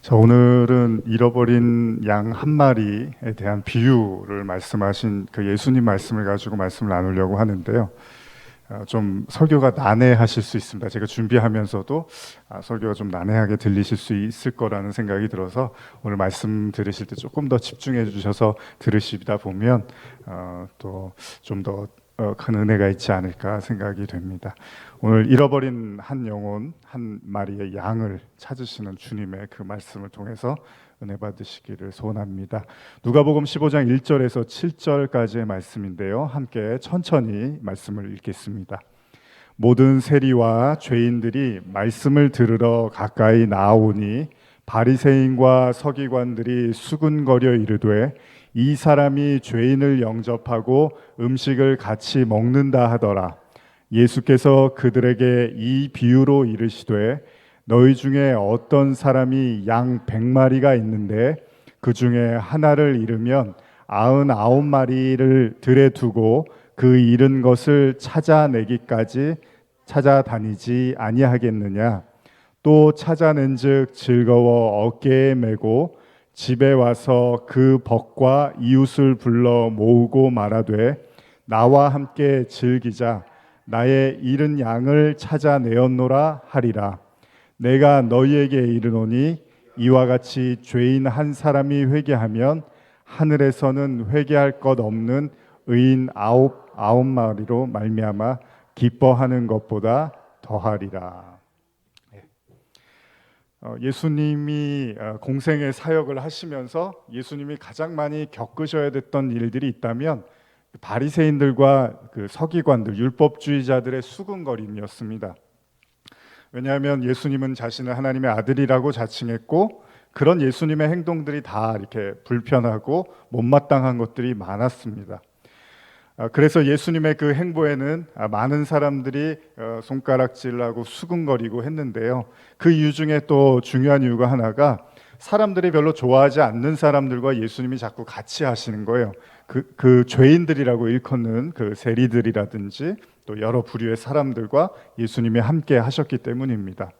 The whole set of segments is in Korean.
자, 오늘은 잃어버린 양 한 마리에 대한 비유를 말씀하신 그 예수님 말씀을 가지고 말씀을 나누려고 하는데요. 좀 설교가 난해하실 수 있습니다. 제가 준비하면서도 설교가 좀 난해하게 들리실 수 있을 거라는 생각이 들어서 오늘 말씀 들으실 때 조금 더 집중해 주셔서 들으시다 보면 또 좀 더 큰 은혜가 있지 않을까 생각이 됩니다. 오늘 잃어버린 한 영혼, 한 마리의 양을 찾으시는 주님의 그 말씀을 통해서 은혜 받으시기를 소원합니다. 누가복음 15장 1절에서 7절까지의 말씀인데요. 함께 천천히 말씀을 읽겠습니다. 모든 세리와 죄인들이 말씀을 들으러 가까이 나아오니 바리새인과 서기관들이 수군거려 이르되 이 사람이 죄인을 영접하고 음식을 같이 먹는다 하더라. 예수께서 그들에게 이 비유로 이르시되 너희 중에 어떤 사람이 양 100마리가 있는데 그 중에 하나를 잃으면 99마리를 들에 두고 그 잃은 것을 찾아내기까지 찾아다니지 아니하겠느냐. 또 찾아낸즉 즐거워 어깨에 메고 집에 와서 그 벗과 이웃을 불러 모으고 말하되 나와 함께 즐기자. 나의 잃은 양을 찾아내었노라 하리라. 내가 너희에게 이르노니 이와 같이 죄인 한 사람이 회개하면 하늘에서는 회개할 것 없는 의인 아홉 마리로 말미암아 기뻐하는 것보다 더하리라. 예수님이 공생의 사역을 하시면서 예수님이 가장 많이 겪으셔야 됐던 일들이 있다면 바리새인들과 그 서기관들, 율법주의자들의 수군거림이었습니다. 왜냐하면 예수님은 자신을 하나님의 아들이라고 자칭했고 그런 예수님의 행동들이 다 이렇게 불편하고 못마땅한 것들이 많았습니다. 그래서 예수님의 그 행보에는 많은 사람들이 손가락질하고 수군거리고 했는데요. 그 이유 중에 또 중요한 이유가 하나가 사람들이 별로 좋아하지 않는 사람들과 예수님이 자꾸 같이 하시는 거예요. 그 죄인들이라고 일컫는 그 세리들이라든지 또 여러 부류의 사람들과 예수님이 함께 하셨기 때문입니다.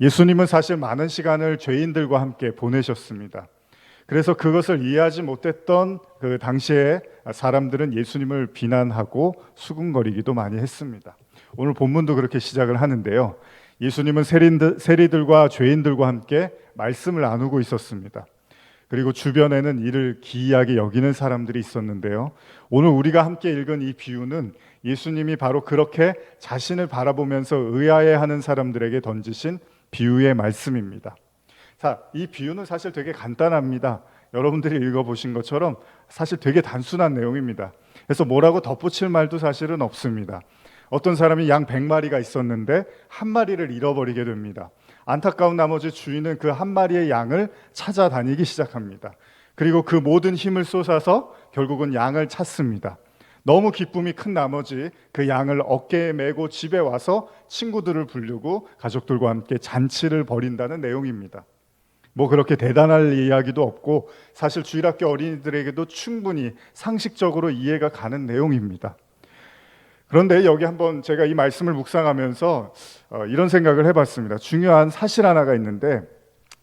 예수님은 사실 많은 시간을 죄인들과 함께 보내셨습니다. 그래서 그것을 이해하지 못했던 그 당시에 사람들은 예수님을 비난하고 수군거리기도 많이 했습니다. 오늘 본문도 그렇게 시작을 하는데요. 예수님은 세리들과 죄인들과 함께 말씀을 나누고 있었습니다. 그리고 주변에는 이를 기이하게 여기는 사람들이 있었는데요. 오늘 우리가 함께 읽은 이 비유는 예수님이 바로 그렇게 자신을 바라보면서 의아해하는 사람들에게 던지신 비유의 말씀입니다. 자, 이 비유는 사실 되게 간단합니다. 여러분들이 읽어보신 것처럼 사실 되게 단순한 내용입니다. 그래서 뭐라고 덧붙일 말도 사실은 없습니다. 어떤 사람이 양 100마리가 있었는데 한 마리를 잃어버리게 됩니다. 안타까운 나머지 주인은 그 한 마리의 양을 찾아다니기 시작합니다. 그리고 그 모든 힘을 쏟아서 결국은 양을 찾습니다. 너무 기쁨이 큰 나머지 그 양을 어깨에 메고 집에 와서 친구들을 부르고 가족들과 함께 잔치를 벌인다는 내용입니다. 뭐 그렇게 대단할 이야기도 없고 사실 주일학교 어린이들에게도 충분히 상식적으로 이해가 가는 내용입니다. 그런데 여기 한번 제가 이 말씀을 묵상하면서 이런 생각을 해봤습니다. 중요한 사실 하나가 있는데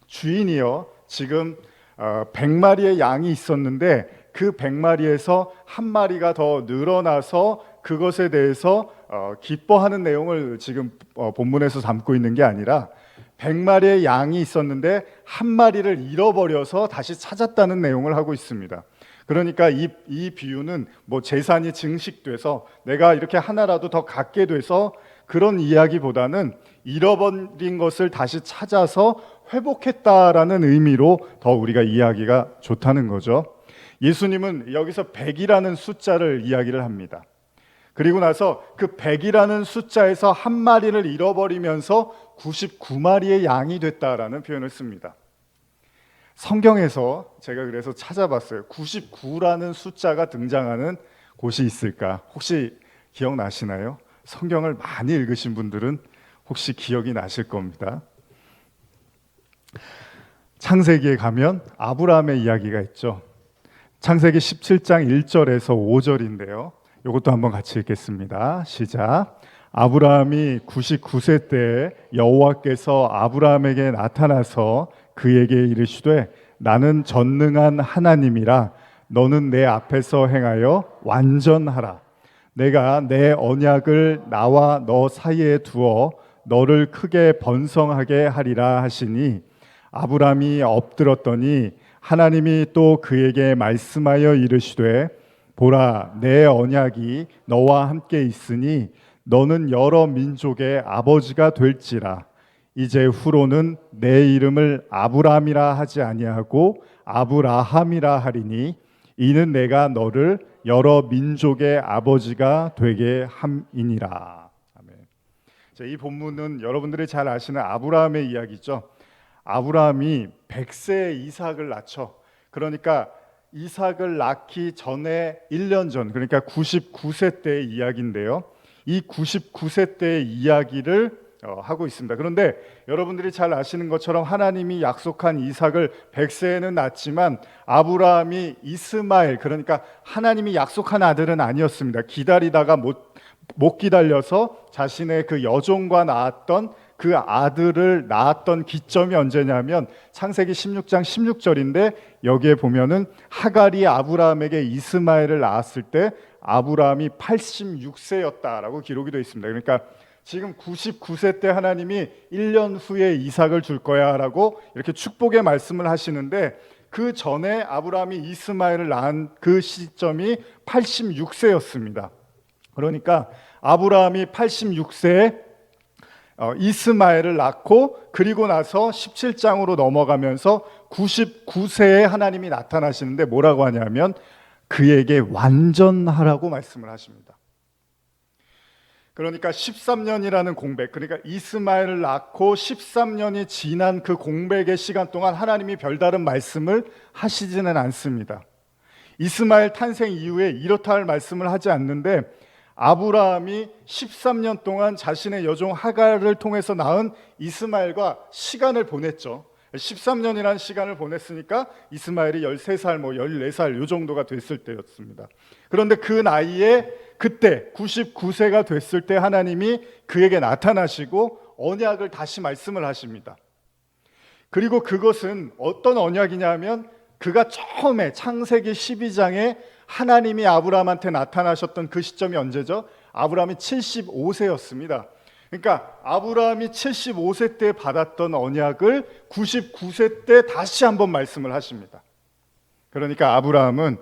주인이요 지금 100마리의 양이 있었는데 그 100마리에서 한 마리가 더 늘어나서 그것에 대해서 기뻐하는 내용을 지금 본문에서 담고 있는 게 아니라 100마리의 양이 있었는데 한 마리를 잃어버려서 다시 찾았다는 내용을 하고 있습니다. 그러니까 이 비유는 뭐 재산이 증식돼서 내가 이렇게 하나라도 더 갖게 돼서 그런 이야기보다는 잃어버린 것을 다시 찾아서 회복했다라는 의미로 더 우리가 이야기가 좋다는 거죠. 예수님은 여기서 100이라는 숫자를 이야기를 합니다. 그리고 나서 그 100이라는 숫자에서 한 마리를 잃어버리면서 99마리의 양이 됐다라는 표현을 씁니다. 성경에서 제가 그래서 찾아봤어요. 99라는 숫자가 등장하는 곳이 있을까? 혹시 기억나시나요? 성경을 많이 읽으신 분들은 혹시 기억이 나실 겁니다. 창세기에 가면 아브라함의 이야기가 있죠. 창세기 17장 1절에서 5절인데요. 이것도 한번 같이 읽겠습니다. 시작. 아브라함이 99세 때 여호와께서 아브라함에게 나타나서 그에게 이르시되 나는 전능한 하나님이라 너는 내 앞에서 행하여 완전하라. 내가 내 언약을 나와 너 사이에 두어 너를 크게 번성하게 하리라 하시니 아브라함이 엎드렀더니 하나님이 또 그에게 말씀하여 이르시되 보라 내 언약이 너와 함께 있으니 너는 여러 민족의 아버지가 될지라. 이제 후로는 내 이름을 아브라함이라 하지 아니하고 아브라함이라 하리니 이는 내가 너를 여러 민족의 아버지가 되게 함이니라. 아멘. 자, 이 본문은 여러분들이 잘 아시는 아브라함의 이야기죠. 아브라함이 100세에 이삭을 낳죠. 그러니까 이삭을 낳기 전에 1년 전, 그러니까 99세 때의 이야기인데요. 이 99세 때의 이야기를 하고 있습니다. 그런데 여러분들이 잘 아시는 것처럼 하나님이 약속한 이삭을 100세에는 낳지만 아브라함이 이스마엘, 그러니까 하나님이 약속한 아들은 아니었습니다. 기다리다가 못 기다려서 자신의 그 여종과 낳았던 그 아들을 낳았던 기점이 언제냐면 창세기 16장 16절인데 여기에 보면은 하갈이 아브라함에게 이스마엘을 낳았을 때 아브라함이 86세였다라고 기록이 되어 있습니다. 그러니까 지금 99세 때 하나님이 1년 후에 이삭을 줄 거야 라고 이렇게 축복의 말씀을 하시는데 그 전에 아브라함이 이스마엘을 낳은 그 시점이 86세였습니다. 그러니까 아브라함이 86세에 이스마엘을 낳고 그리고 나서 17장으로 넘어가면서 99세에 하나님이 나타나시는데 뭐라고 하냐면 그에게 완전하라고 말씀을 하십니다. 그러니까 13년이라는 공백, 그러니까 이스마엘을 낳고 13년이 지난 그 공백의 시간 동안 하나님이 별다른 말씀을 하시지는 않습니다. 이스마엘 탄생 이후에 이렇다 할 말씀을 하지 않는데 아브라함이 13년 동안 자신의 여종 하갈을 통해서 낳은 이스마엘과 시간을 보냈죠. 13년이라는 시간을 보냈으니까 이스마엘이 13살, 14살 요 정도가 됐을 때였습니다. 그런데 그 나이에 그때 99세가 됐을 때 하나님이 그에게 나타나시고 언약을 다시 말씀을 하십니다. 그리고 그것은 어떤 언약이냐면 그가 처음에 창세기 12장에 하나님이 아브라함한테 나타나셨던 그 시점이 언제죠? 아브라함이 75세였습니다. 그러니까 아브라함이 75세 때 받았던 언약을 99세 때 다시 한번 말씀을 하십니다. 그러니까 아브라함은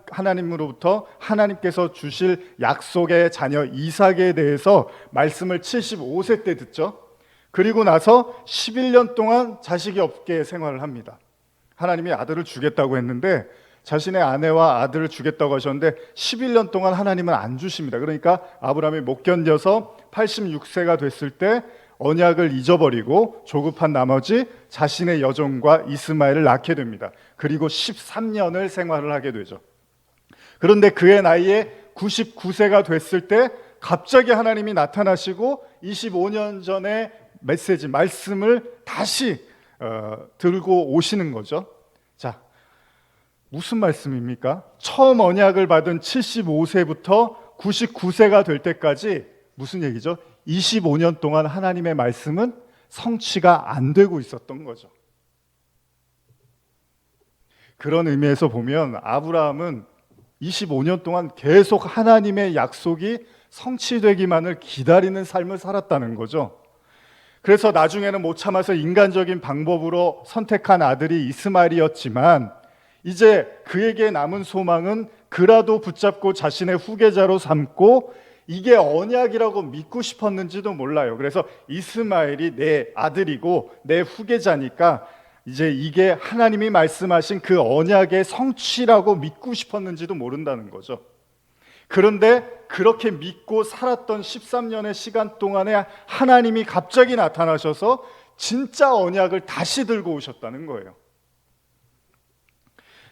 하나님으로부터 하나님께서 주실 약속의 자녀 이삭에 대해서 말씀을 75세 때 듣죠. 그리고 나서 11년 동안 자식이 없게 생활을 합니다. 하나님이 아들을 주겠다고 했는데 자신의 아내와 아들을 주겠다고 하셨는데 11년 동안 하나님은 안 주십니다. 그러니까 아브라함이 못 견뎌서 86세가 됐을 때 언약을 잊어버리고 조급한 나머지 자신의 여종과 이스마엘을 낳게 됩니다. 그리고 13년을 생활을 하게 되죠. 그런데 그의 나이에 99세가 됐을 때 갑자기 하나님이 나타나시고 25년 전의 말씀을 다시 들고 오시는 거죠. 자, 무슨 말씀입니까? 처음 언약을 받은 75세부터 99세가 될 때까지 무슨 얘기죠? 25년 동안 하나님의 말씀은 성취가 안 되고 있었던 거죠. 그런 의미에서 보면 아브라함은 25년 동안 계속 하나님의 약속이 성취되기만을 기다리는 삶을 살았다는 거죠. 그래서 나중에는 못 참아서 인간적인 방법으로 선택한 아들이 이스마엘이었지만 이제 그에게 남은 소망은 그라도 붙잡고 자신의 후계자로 삼고 이게 언약이라고 믿고 싶었는지도 몰라요. 그래서 이스마엘이 내 아들이고 내 후계자니까 이제 이게 하나님이 말씀하신 그 언약의 성취라고 믿고 싶었는지도 모른다는 거죠. 그런데 그렇게 믿고 살았던 13년의 시간 동안에 하나님이 갑자기 나타나셔서 진짜 언약을 다시 들고 오셨다는 거예요.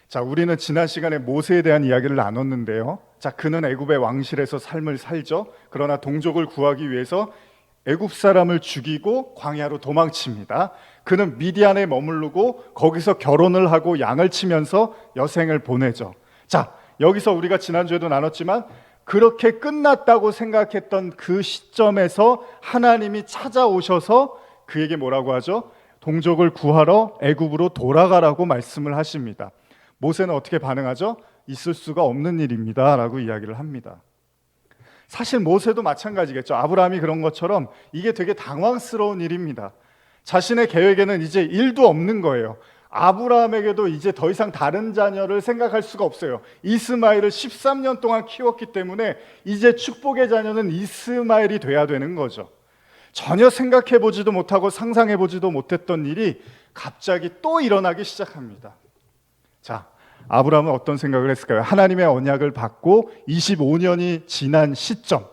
자, 우리는 지난 시간에 모세에 대한 이야기를 나눴는데요. 자, 그는 애굽의 왕실에서 삶을 살죠. 그러나 동족을 구하기 위해서 애굽 사람을 죽이고 광야로 도망칩니다. 그는 미디안에 머무르고 거기서 결혼을 하고 양을 치면서 여생을 보내죠. 자, 여기서 우리가 지난주에도 나눴지만 그렇게 끝났다고 생각했던 그 시점에서 하나님이 찾아오셔서 그에게 뭐라고 하죠? 동족을 구하러 애굽으로 돌아가라고 말씀을 하십니다. 모세는 어떻게 반응하죠? 있을 수가 없는 일입니다 라고 이야기를 합니다. 사실 모세도 마찬가지겠죠. 아브라함이 그런 것처럼 이게 되게 당황스러운 일입니다. 자신의 계획에는 이제 일도 없는 거예요. 아브라함에게도 이제 더 이상 다른 자녀를 생각할 수가 없어요. 이스마엘을 13년 동안 키웠기 때문에 이제 축복의 자녀는 이스마엘이 돼야 되는 거죠. 전혀 생각해보지도 못하고 상상해보지도 못했던 일이 갑자기 또 일어나기 시작합니다. 자, 아브라함은 어떤 생각을 했을까요? 하나님의 언약을 받고 25년이 지난 시점,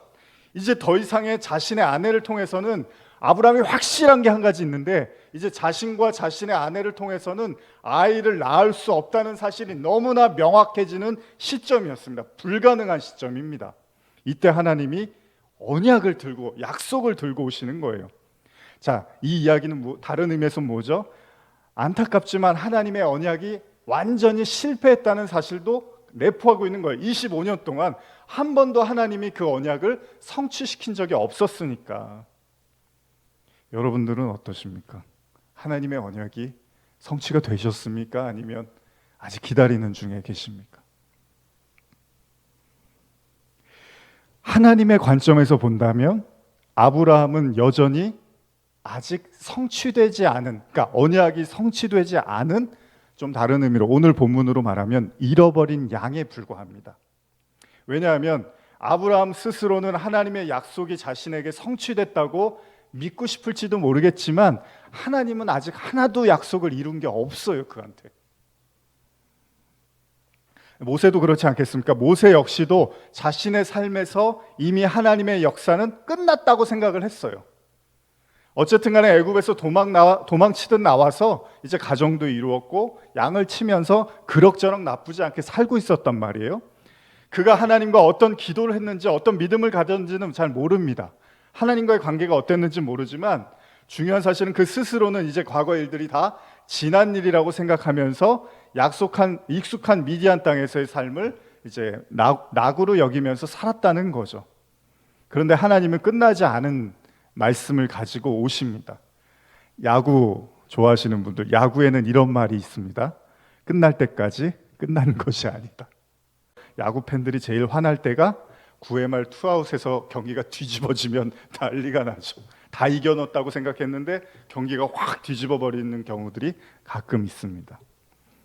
이제 더 이상의 자신의 아내를 통해서는 아브라함이 확실한 게 한 가지 있는데, 이제 자신과 자신의 아내를 통해서는 아이를 낳을 수 없다는 사실이 너무나 명확해지는 시점이었습니다. 불가능한 시점입니다. 이때 하나님이 언약을 들고 약속을 들고 오시는 거예요. 자, 이 이야기는 다른 의미에서 뭐죠? 안타깝지만 하나님의 언약이 완전히 실패했다는 사실도 내포하고 있는 거예요. 25년 동안 한 번도 하나님이 그 언약을 성취시킨 적이 없었으니까. 여러분들은 어떠십니까? 하나님의 언약이 성취가 되셨습니까? 아니면 아직 기다리는 중에 계십니까? 하나님의 관점에서 본다면 아브라함은 여전히 아직 성취되지 않은, 그러니까 언약이 성취되지 않은, 좀 다른 의미로 오늘 본문으로 말하면 잃어버린 양에 불과합니다. 왜냐하면 아브라함 스스로는 하나님의 약속이 자신에게 성취됐다고 믿고 싶을지도 모르겠지만 하나님은 아직 하나도 약속을 이룬 게 없어요, 그한테. 모세도 그렇지 않겠습니까? 모세 역시도 자신의 삶에서 이미 하나님의 역사는 끝났다고 생각을 했어요. 어쨌든 간에 애굽에서 도망치듯 나와서 이제 가정도 이루었고 양을 치면서 그럭저럭 나쁘지 않게 살고 있었단 말이에요. 그가 하나님과 어떤 기도를 했는지 어떤 믿음을 가졌는지는 잘 모릅니다. 하나님과의 관계가 어땠는지 모르지만 중요한 사실은 그 스스로는 이제 과거 일들이 다 지난 일이라고 생각하면서 익숙한 미디안 땅에서의 삶을 이제 낙으로 여기면서 살았다는 거죠. 그런데 하나님은 끝나지 않은 말씀을 가지고 오십니다. 야구 좋아하시는 분들, 야구에는 이런 말이 있습니다. 끝날 때까지 끝나는 것이 아니다. 야구 팬들이 제일 화날 때가 9회 말 투아웃에서 경기가 뒤집어지면 난리가 나죠. 다 이겨놓았다고 생각했는데 경기가 확 뒤집어 버리는 경우들이 가끔 있습니다.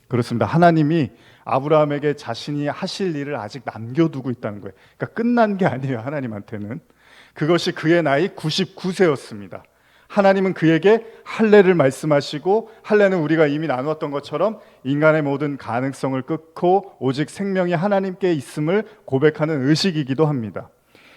그렇습니다. 하나님이 아브라함에게 자신이 하실 일을 아직 남겨두고 있다는 거예요. 그러니까 끝난 게 아니에요, 하나님한테는. 그것이 그의 나이 99세였습니다. 하나님은 그에게 할례를 말씀하시고, 할례는 우리가 이미 나누었던 것처럼 인간의 모든 가능성을 끊고 오직 생명이 하나님께 있음을 고백하는 의식이기도 합니다.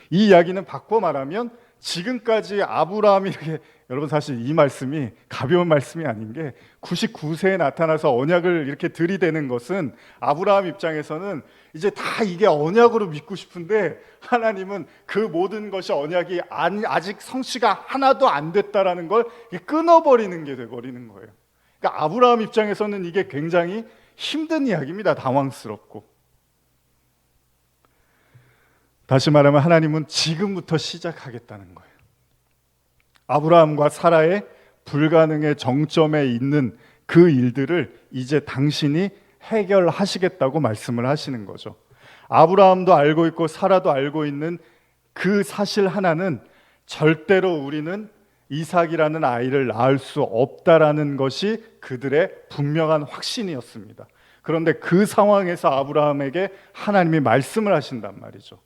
이 이야기는 바꿔 말하면 지금까지 아브라함이 이렇게, 여러분 사실 이 말씀이 가벼운 말씀이 아닌 게 99세에 나타나서 언약을 이렇게 들이대는 것은 아브라함 입장에서는 이제 다 이게 언약으로 믿고 싶은데 하나님은 그 모든 것이 언약이 아직 성취가 하나도 안 됐다라는 걸 끊어버리는 게 돼버리는 거예요. 그러니까 아브라함 입장에서는 이게 굉장히 힘든 이야기입니다. 당황스럽고. 다시 말하면 하나님은 지금부터 시작하겠다는 거예요. 아브라함과 사라의 불가능의 정점에 있는 그 일들을 이제 당신이 해결하시겠다고 말씀을 하시는 거죠. 아브라함도 알고 있고 사라도 알고 있는 그 사실 하나는 절대로 우리는 이삭이라는 아이를 낳을 수 없다라는 것이 그들의 분명한 확신이었습니다. 그런데 그 상황에서 아브라함에게 하나님이 말씀을 하신단 말이죠.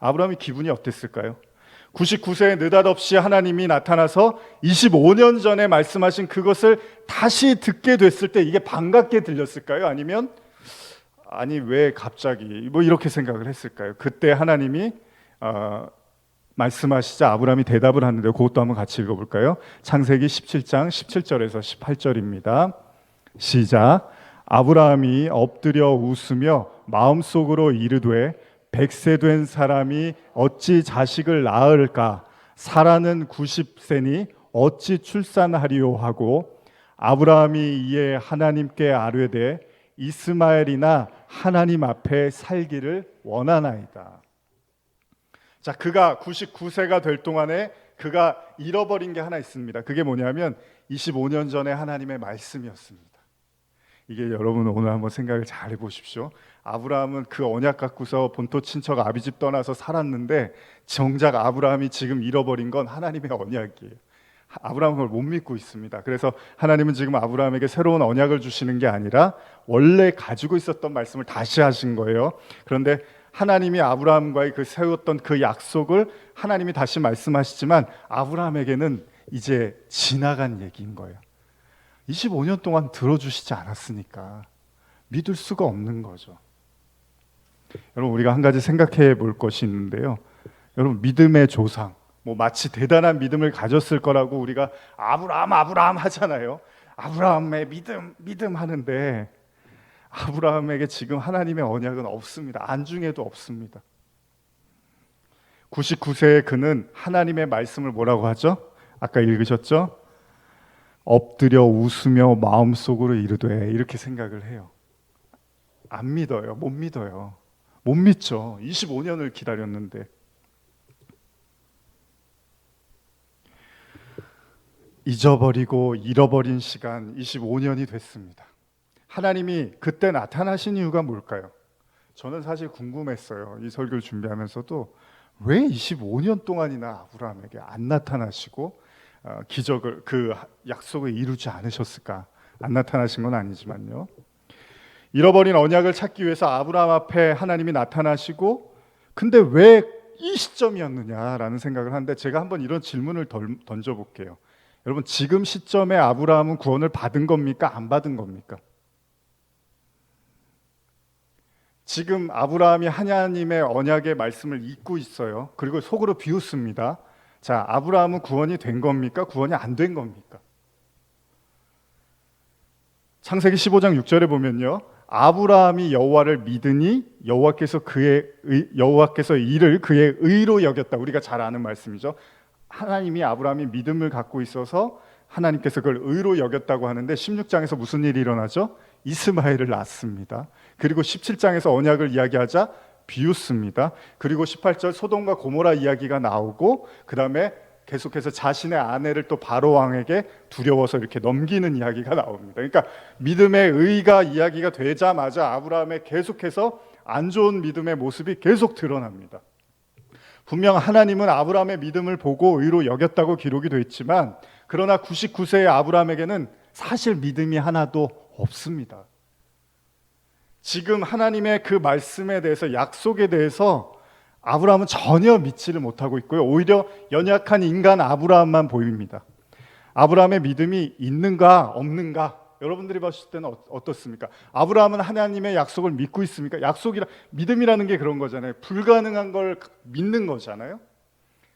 아브라함이 기분이 어땠을까요? 99세에 느닷없이 하나님이 나타나서 25년 전에 말씀하신 그것을 다시 듣게 됐을 때 이게 반갑게 들렸을까요? 아니면 아니 왜 갑자기 뭐 이렇게 생각을 했을까요? 그때 하나님이 말씀하시자 아브라함이 대답을 하는데 그것도 한번 같이 읽어볼까요? 창세기 17장 17절에서 18절입니다. 시작. 아브라함이 엎드려 웃으며 마음속으로 이르되 100세 된 사람이 어찌 자식을 낳을까? 사라는 90세니 어찌 출산하리요 하고 아브라함이 이에 하나님께 아뢰되 이스마엘이나 하나님 앞에 살기를 원하나이다. 자, 그가 99세가 될 동안에 그가 잃어버린 게 하나 있습니다. 그게 뭐냐면 25년 전에 하나님의 말씀이었습니다. 이게 여러분 오늘 한번 생각을 잘 해보십시오. 아브라함은 그 언약 갖고서 본토 친척 아비집 떠나서 살았는데 정작 아브라함이 지금 잃어버린 건 하나님의 언약이에요. 아브라함은 그걸 못 믿고 있습니다. 그래서 하나님은 지금 아브라함에게 새로운 언약을 주시는 게 아니라 원래 가지고 있었던 말씀을 다시 하신 거예요. 그런데 하나님이 아브라함과의 그 세웠던 그 약속을 하나님이 다시 말씀하시지만 아브라함에게는 이제 지나간 얘기인 거예요. 25년 동안 들어주시지 않았으니까 믿을 수가 없는 거죠. 여러분, 우리가 한 가지 생각해 볼 것이 있는데요. 여러분, 믿음의 조상, 마치 대단한 믿음을 가졌을 거라고 우리가 아브라함 하잖아요. 아브라함의 믿음 하는데 아브라함에게 지금 하나님의 언약은 없습니다. 안중에도 없습니다. 99세의 그는 하나님의 말씀을 뭐라고 하죠? 아까 읽으셨죠? 엎드려 웃으며 마음속으로 이르되, 이렇게 생각을 해요. 안 믿어요. 못 믿어요. 못 믿죠. 25년을 기다렸는데. 잊어버리고 잃어버린 시간 25년이 됐습니다. 하나님이 그때 나타나신 이유가 뭘까요? 저는 사실 궁금했어요. 이 설교를 준비하면서도 왜 25년 동안이나 아브라함에게 안 나타나시고 기적을, 그 약속을 이루지 않으셨을까? 안 나타나신 건 아니지만요. 잃어버린 언약을 찾기 위해서 아브라함 앞에 하나님이 나타나시고, 근데 왜 이 시점이었느냐라는 생각을 하는데 제가 한번 이런 질문을 던져볼게요. 여러분, 지금 시점에 아브라함은 구원을 받은 겁니까? 안 받은 겁니까? 지금 아브라함이 하나님의 언약의 말씀을 잊고 있어요. 그리고 속으로 비웃습니다. 자, 아브라함은 구원이 된 겁니까? 구원이 안 된 겁니까? 창세기 15장 6절에 보면요, 아브라함이 여호와를 믿으니 여호와께서 이를 그의 의로 여겼다. 우리가 잘 아는 말씀이죠. 하나님이 아브라함이 믿음을 갖고 있어서 하나님께서 그걸 의로 여겼다고 하는데 16장에서 무슨 일이 일어나죠? 이스마엘을 낳습니다. 그리고 17장에서 언약을 이야기하자 비웃습니다. 그리고 18절 소돔과 고모라 이야기가 나오고, 그 다음에 계속해서 자신의 아내를 또 바로 왕에게 두려워서 이렇게 넘기는 이야기가 나옵니다. 그러니까 믿음의 의가 이야기가 되자마자 아브라함의 계속해서 안 좋은 믿음의 모습이 계속 드러납니다. 분명 하나님은 아브라함의 믿음을 보고 의로 여겼다고 기록이 되어 있지만, 그러나 99세의 아브라함에게는 사실 믿음이 하나도 없습니다. 지금 하나님의 그 말씀에 대해서, 약속에 대해서 아브라함은 전혀 믿지를 못하고 있고요. 오히려 연약한 인간 아브라함만 보입니다. 아브라함의 믿음이 있는가 없는가, 여러분들이 봤을 때는 어떻습니까? 아브라함은 하나님의 약속을 믿고 있습니까? 믿음이라는 게 그런 거잖아요. 불가능한 걸 믿는 거잖아요.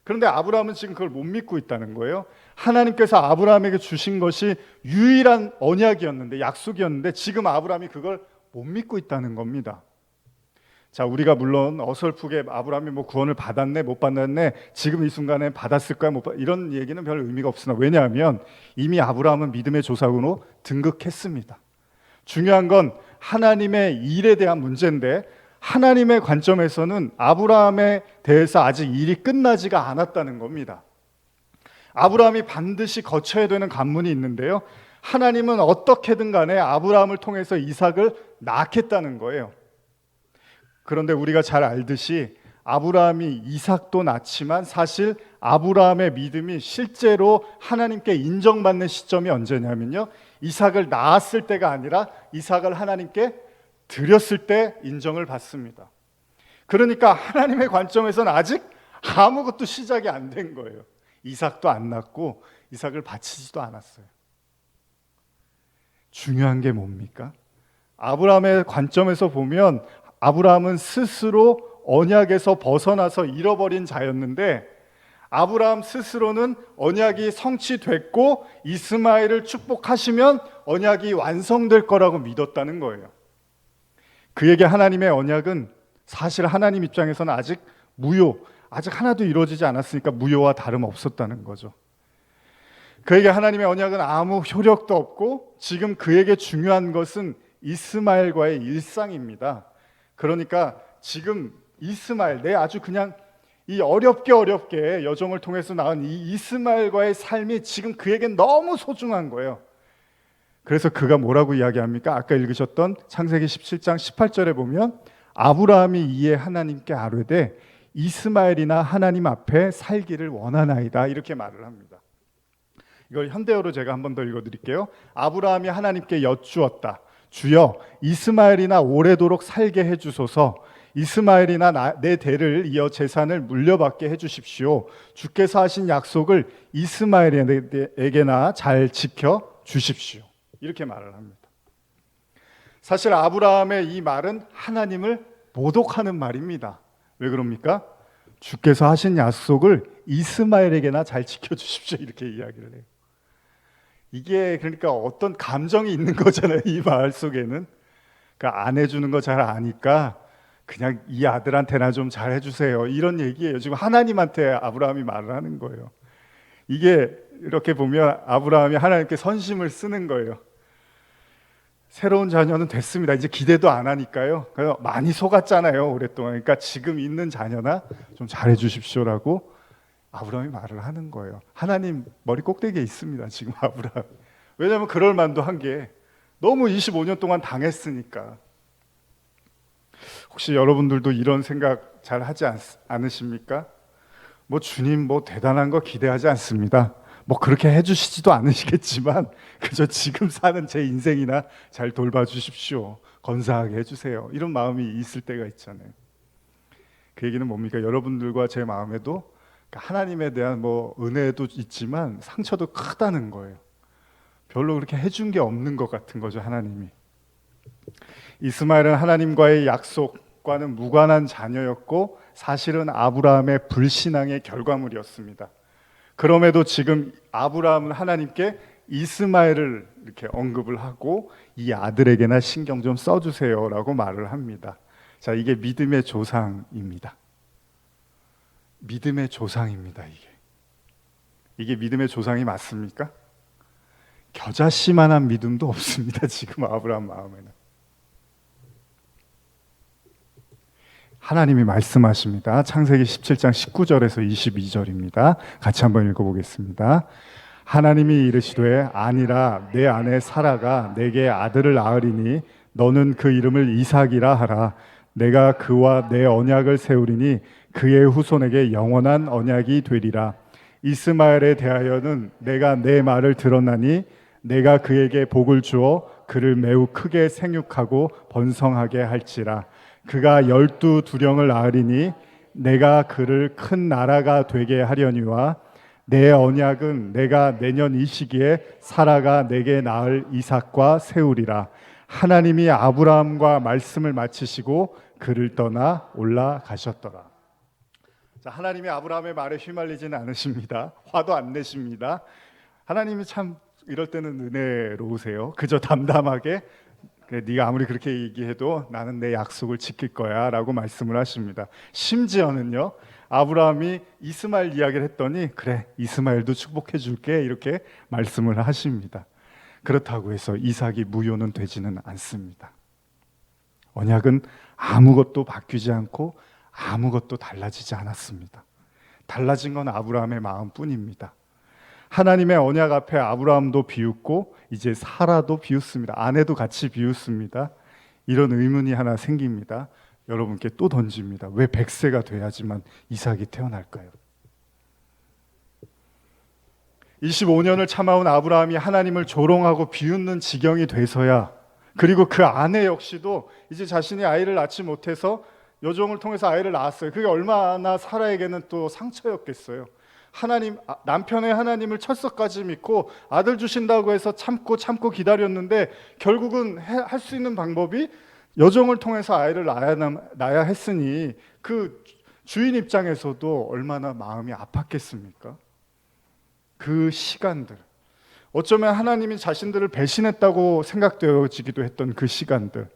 그런데 아브라함은 지금 그걸 못 믿고 있다는 거예요. 하나님께서 아브라함에게 주신 것이 유일한 언약이었는데, 약속이었는데 지금 아브라함이 그걸 못 믿고 있다는 겁니다. 자, 우리가 물론 어설프게 아브라함이 구원을 받았네 못 받았네, 지금 이 순간에 받았을 거야 못 받, 이런 얘기는 별 의미가 없으나, 왜냐하면 이미 아브라함은 믿음의 조상으로 등극했습니다. 중요한 건 하나님의 일에 대한 문제인데, 하나님의 관점에서는 아브라함에 대해서 아직 일이 끝나지가 않았다는 겁니다. 아브라함이 반드시 거쳐야 되는 관문이 있는데요, 하나님은 어떻게든 간에 아브라함을 통해서 이삭을 낳겠다는 거예요. 그런데 우리가 잘 알듯이 아브라함이 이삭도 낳지만 사실 아브라함의 믿음이 실제로 하나님께 인정받는 시점이 언제냐면요, 이삭을 낳았을 때가 아니라 이삭을 하나님께 드렸을 때 인정을 받습니다. 그러니까 하나님의 관점에서는 아직 아무것도 시작이 안 된 거예요. 이삭도 안 낳고 이삭을 바치지도 않았어요. 중요한 게 뭡니까? 아브라함의 관점에서 보면 아브라함은 스스로 언약에서 벗어나서 잃어버린 자였는데, 아브라함 스스로는 언약이 성취됐고 이스마엘을 축복하시면 언약이 완성될 거라고 믿었다는 거예요. 그에게 하나님의 언약은 사실 하나님 입장에서는 아직 아직 하나도 이루어지지 않았으니까 무효와 다름없었다는 거죠. 그에게 하나님의 언약은 아무 효력도 없고 지금 그에게 중요한 것은 이스마엘과의 일상입니다. 그러니까 지금 이스마엘, 내 아주 그냥 이 어렵게 여종을 통해서 낳은 이 이스마엘과의 삶이 지금 그에겐 너무 소중한 거예요. 그래서 그가 뭐라고 이야기합니까? 아까 읽으셨던 창세기 17장 18절에 보면 아브라함이 이에 하나님께 아뢰되 이스마엘이나 하나님 앞에 살기를 원하나이다, 이렇게 말을 합니다. 이걸 현대어로 제가 한 번 더 읽어드릴게요. 아브라함이 하나님께 여쭈었다. 주여, 이스마엘이나 오래도록 살게 해주소서. 이스마엘이나 내 대를 이어 재산을 물려받게 해주십시오. 주께서 하신 약속을 이스마엘에게나 잘 지켜 주십시오. 이렇게 말을 합니다. 사실 아브라함의 이 말은 하나님을 모독하는 말입니다. 왜 그럽니까? 주께서 하신 약속을 이스마엘에게나 잘 지켜주십시오, 이렇게 이야기를 해요. 이게 그러니까 어떤 감정이 있는 거잖아요. 이 말 속에는. 그러니까 안 해주는 거 잘 아니까 그냥 이 아들한테나 좀 잘 해주세요, 이런 얘기예요. 지금 하나님한테 아브라함이 말을 하는 거예요. 이게 이렇게 보면 아브라함이 하나님께 선심을 쓰는 거예요. 새로운 자녀는 됐습니다. 이제 기대도 안 하니까요. 그래서 많이 속았잖아요, 오랫동안. 그러니까 지금 있는 자녀나 좀 잘해 주십시오라고 아브라함이 말을 하는 거예요. 하나님 머리 꼭대기에 있습니다, 지금 아브라함. 왜냐하면 그럴 만도 한 게 너무 25년 동안 당했으니까. 혹시 여러분들도 이런 생각 잘 하지 않으십니까? 뭐 주님 뭐 대단한 거 기대하지 않습니다. 뭐 그렇게 해주시지도 않으시겠지만 그저 지금 사는 제 인생이나 잘 돌봐주십시오, 건사하게 해주세요, 이런 마음이 있을 때가 있잖아요. 그 얘기는 뭡니까? 여러분들과 제 마음에도 하나님에 대한 뭐 은혜도 있지만 상처도 크다는 거예요. 별로 그렇게 해준 게 없는 것 같은 거죠, 하나님이. 이스마엘은 하나님과의 약속과는 무관한 자녀였고 사실은 아브라함의 불신앙의 결과물이었습니다. 그럼에도 지금 아브라함은 하나님께 이스마엘을 이렇게 언급을 하고 이 아들에게나 신경 좀 써주세요라고 말을 합니다. 자, 이게 믿음의 조상입니다. 믿음의 조상입니다. 이게 믿음의 조상이 맞습니까? 겨자씨만한 믿음도 없습니다, 지금 아브라함 마음에는. 하나님이 말씀하십니다. 창세기 17장 19절에서 22절입니다. 같이 한번 읽어보겠습니다. 하나님이 이르시되 아니라 내 아내 사라가 내게 아들을 낳으리니 너는 그 이름을 이삭이라 하라. 내가 그와 내 언약을 세우리니 그의 후손에게 영원한 언약이 되리라. 이스마엘에 대하여는 내가 내 말을 들었나니 내가 그에게 복을 주어 그를 매우 크게 생육하고 번성하게 할지라. 그가 12두령을 낳으리니 내가 그를 큰 나라가 되게 하려니와 내 언약은 내가 내년 이 시기에 사라가 내게 낳을 이삭과 세우리라. 하나님이 아브라함과 말씀을 마치시고 그를 떠나 올라가셨더라. 자, 하나님이 아브라함의 말에 휘말리지는 않으십니다. 화도 안 내십니다. 하나님이 참 이럴 때는 은혜로우세요. 그저 담담하게 네가 아무리 그렇게 얘기해도 나는 내 약속을 지킬 거야 라고 말씀을 하십니다. 심지어는요, 아브라함이 이스마엘 이야기를 했더니 그래, 이스마엘도 축복해 줄게, 이렇게 말씀을 하십니다. 그렇다고 해서 이삭이 무효는 되지는 않습니다. 언약은 아무것도 바뀌지 않고 아무것도 달라지지 않았습니다. 달라진 건 아브라함의 마음뿐입니다. 하나님의 언약 앞에 아브라함도 비웃고 이제 사라도 비웃습니다. 아내도 같이 비웃습니다. 이런 의문이 하나 생깁니다. 여러분께 또 던집니다. 왜 100세가 돼야지만 이삭이 태어날까요? 25년을 참아온 아브라함이 하나님을 조롱하고 비웃는 지경이 돼서야, 그리고 그 아내 역시도 이제 자신이 아이를 낳지 못해서 여종을 통해서 아이를 낳았어요. 그게 얼마나 사라에게는 또 상처였겠어요. 남편의 하나님을 철석까지 믿고 아들 주신다고 해서 참고 기다렸는데 결국은 할 수 있는 방법이 여종을 통해서 아이를 낳아야 했으니 그 주인 입장에서도 얼마나 마음이 아팠겠습니까? 그 시간들, 어쩌면 하나님이 자신들을 배신했다고 생각되어지기도 했던 그 시간들,